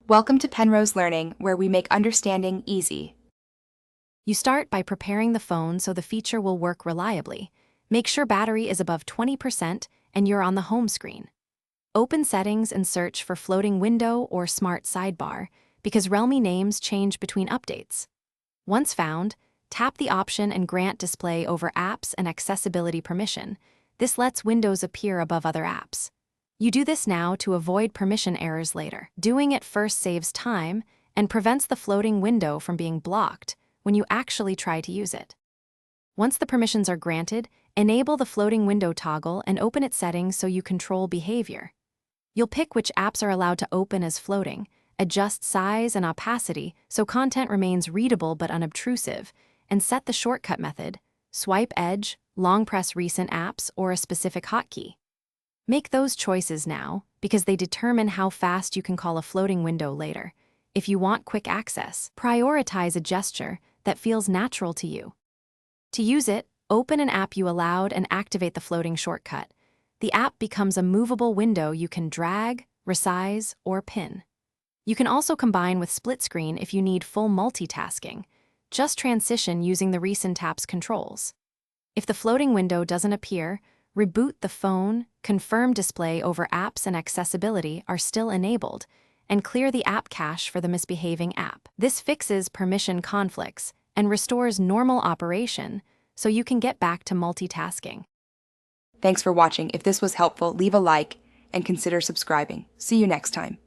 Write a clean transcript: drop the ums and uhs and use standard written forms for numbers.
Welcome to Penrose Learning, where we make understanding easy. You start by preparing the phone so the feature will work reliably. Make sure battery is above 20% and you're on the home screen. Open Settings and search for Floating Window or Smart Sidebar, because Realme names change between updates. Once found, tap the option and grant display over apps and accessibility permission. This lets windows appear above other apps. You do this now to avoid permission errors later. Doing it first saves time and prevents the floating window from being blocked when you actually try to use it. Once the permissions are granted, enable the floating window toggle and open its settings so you control behavior. You'll pick which apps are allowed to open as floating, adjust size and opacity so content remains readable but unobtrusive, and set the shortcut method: swipe edge, long press recent apps, or a specific hotkey. Make those choices now, because they determine how fast you can call a floating window later. If you want quick access, prioritize a gesture that feels natural to you. To use it, open an app you allowed and activate the floating shortcut. The app becomes a movable window you can drag, resize, or pin. You can also combine with split screen if you need full multitasking. Just transition using the recent app's controls. If the floating window doesn't appear, reboot the phone, confirm display over apps and accessibility are still enabled, and clear the app cache for the misbehaving app. This fixes permission conflicts and restores normal operation so you can get back to multitasking. Thanks for watching. If this was helpful, leave a like and consider subscribing. See you next time.